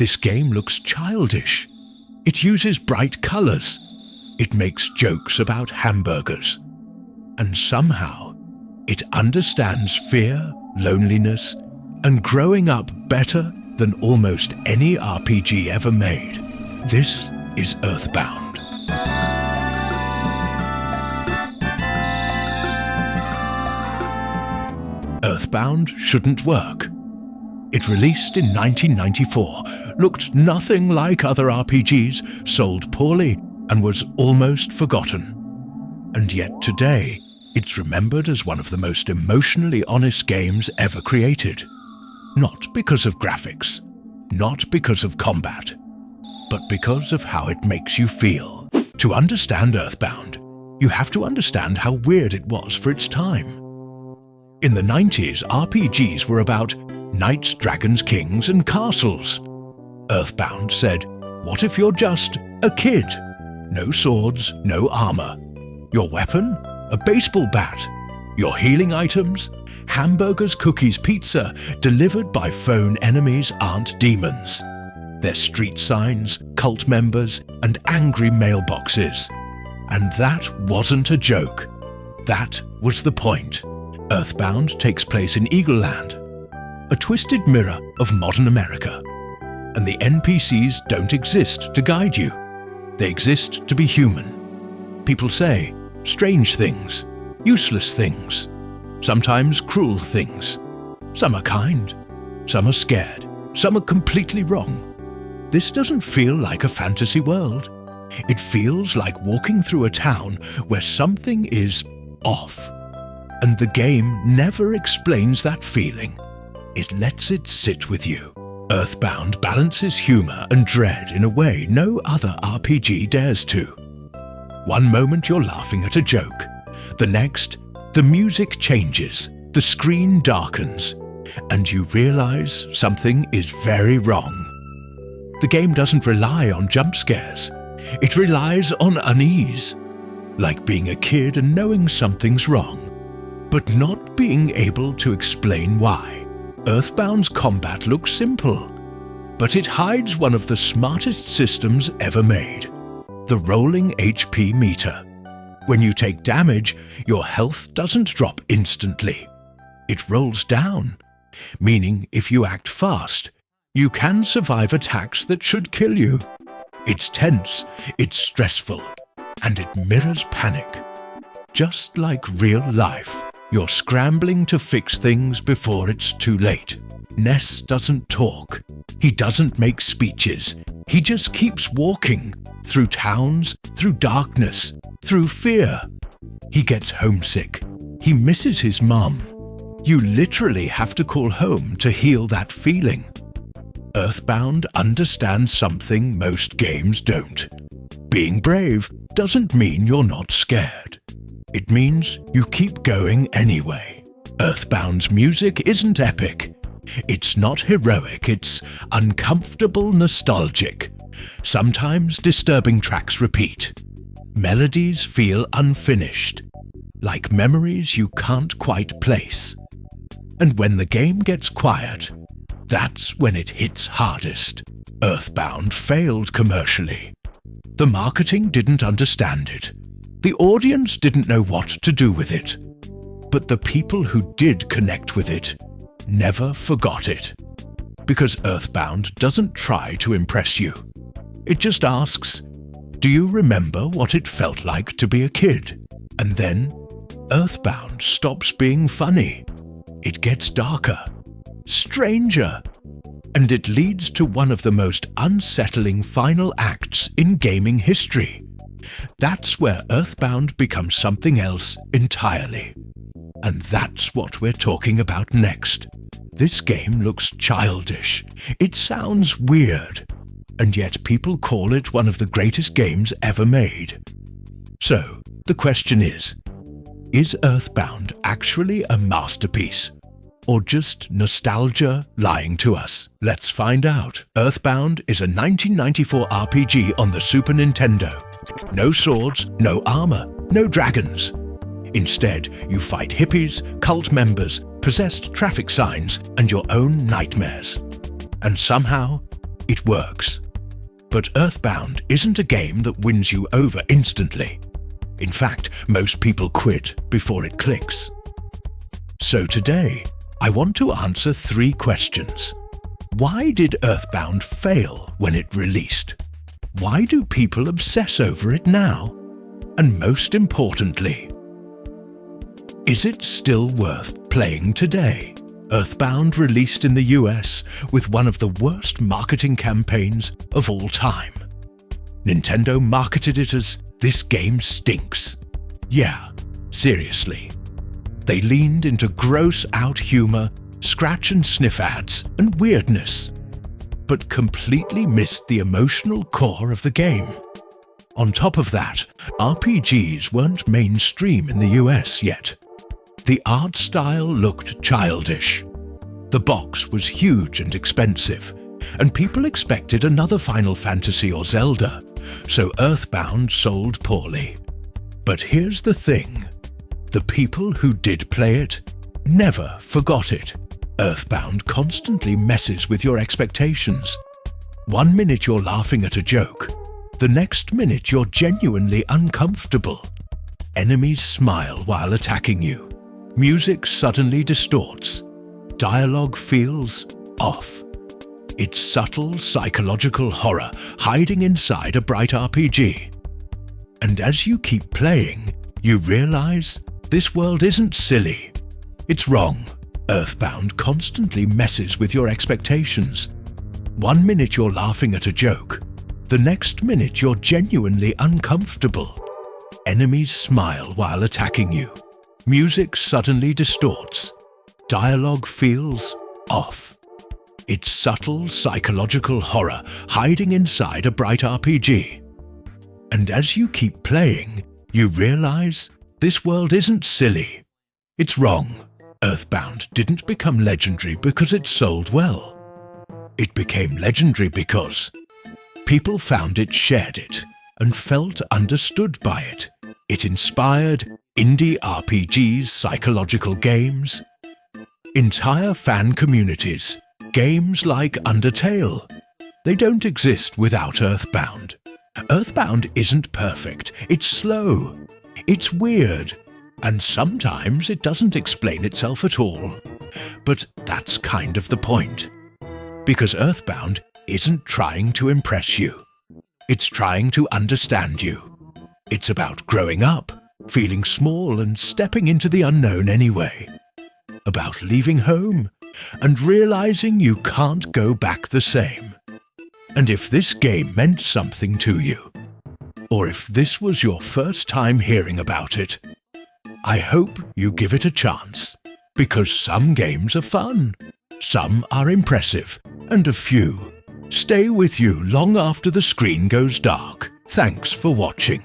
This game looks childish. It uses bright colors. It makes jokes about hamburgers. And somehow, it understands fear, loneliness, and growing up better than almost any RPG ever made. This is EarthBound. EarthBound shouldn't work. It released in 1994, looked nothing like other RPGs, sold poorly, and was almost forgotten. And yet today, it's remembered as one of the most emotionally honest games ever created. Not because of graphics, not because of combat, but because of how it makes you feel. To understand EarthBound, you have to understand how weird it was for its time. In the 90s, RPGs were about knights, dragons, kings, and castles. EarthBound said, what if you're just a kid? No swords, no armor. Your weapon? A baseball bat. Your healing items? Hamburgers, cookies, pizza, delivered by phone enemies aren't demons. They're street signs, cult members, and angry mailboxes. And that wasn't a joke. That was the point. EarthBound takes place in Eagleland, a twisted mirror of modern America. And the NPCs don't exist to guide you. They exist to be human. People say strange things, useless things, sometimes cruel things. Some are kind, some are scared, some are completely wrong. This doesn't feel like a fantasy world. It feels like walking through a town where something is off. And the game never explains that feeling. It lets it sit with you. EarthBound balances humor and dread in a way no other RPG dares to. One moment you're laughing at a joke. The next, the music changes, the screen darkens, and you realize something is very wrong. The game doesn't rely on jump scares. It relies on unease, like being a kid and knowing something's wrong, but not being able to explain why. EarthBound's combat looks simple, but it hides one of the smartest systems ever made, the rolling HP meter. When you take damage, your health doesn't drop instantly. It rolls down, meaning if you act fast, you can survive attacks that should kill you. It's tense, it's stressful, and it mirrors panic. Just like real life, you're scrambling to fix things before it's too late. Ness doesn't talk. He doesn't make speeches. He just keeps walking through towns, through darkness, through fear. He gets homesick. He misses his mom. You literally have to call home to heal that feeling. EarthBound understands something most games don't. Being brave doesn't mean you're not scared. It means you keep going anyway. EarthBound's music isn't epic. It's not heroic, it's uncomfortable nostalgic. Sometimes disturbing tracks repeat. Melodies feel unfinished, like memories you can't quite place. And when the game gets quiet, that's when it hits hardest. EarthBound failed commercially. The marketing didn't understand it. The audience didn't know what to do with it. But the people who did connect with it never forgot it. Because EarthBound doesn't try to impress you. It just asks, do you remember what it felt like to be a kid? And then, EarthBound stops being funny. It gets darker, stranger, and it leads to one of the most unsettling final acts in gaming history. That's where EarthBound becomes something else entirely. And that's what we're talking about next. This game looks childish. It sounds weird. And yet people call it one of the greatest games ever made. So, the question is EarthBound actually a masterpiece? Or just nostalgia lying to us? Let's find out. EarthBound is a 1994 RPG on the Super Nintendo. No swords, no armor, no dragons. Instead, you fight hippies, cult members, possessed traffic signs, and your own nightmares. And somehow, it works. But EarthBound isn't a game that wins you over instantly. In fact, most people quit before it clicks. So today, I want to answer 3 questions. Why did EarthBound fail when it released? Why do people obsess over it now? And most importantly, is it still worth playing today? EarthBound released in the US with one of the worst marketing campaigns of all time. Nintendo marketed it as, "This game stinks." Yeah, seriously. They leaned into gross-out humor, scratch and sniff ads, and weirdness, but completely missed the emotional core of the game. On top of that, RPGs weren't mainstream in the US yet. The art style looked childish. The box was huge and expensive, and people expected another Final Fantasy or Zelda, so EarthBound sold poorly. But here's the thing. The people who did play it never forgot it. EarthBound constantly messes with your expectations. One minute you're laughing at a joke, the next minute you're genuinely uncomfortable. Enemies smile while attacking you. Music suddenly distorts. Dialogue feels off. It's subtle psychological horror hiding inside a bright RPG. And as you keep playing, you realize this world isn't silly. It's wrong. EarthBound constantly messes with your expectations. One minute you're laughing at a joke, the next minute you're genuinely uncomfortable. Enemies smile while attacking you. Music suddenly distorts. Dialogue feels off. It's subtle psychological horror hiding inside a bright RPG. And as you keep playing, you realize this world isn't silly. It's wrong. EarthBound didn't become legendary because it sold well. It became legendary because people found it, shared it, and felt understood by it. It inspired indie RPGs, psychological games, entire fan communities, games like Undertale. They don't exist without EarthBound. EarthBound isn't perfect. It's slow. It's weird. And sometimes it doesn't explain itself at all. But that's kind of the point. Because EarthBound isn't trying to impress you. It's trying to understand you. It's about growing up, feeling small and stepping into the unknown anyway. About leaving home and realizing you can't go back the same. And if this game meant something to you, or if this was your first time hearing about it, I hope you give it a chance, because some games are fun, some are impressive, and a few stay with you long after the screen goes dark. Thanks for watching.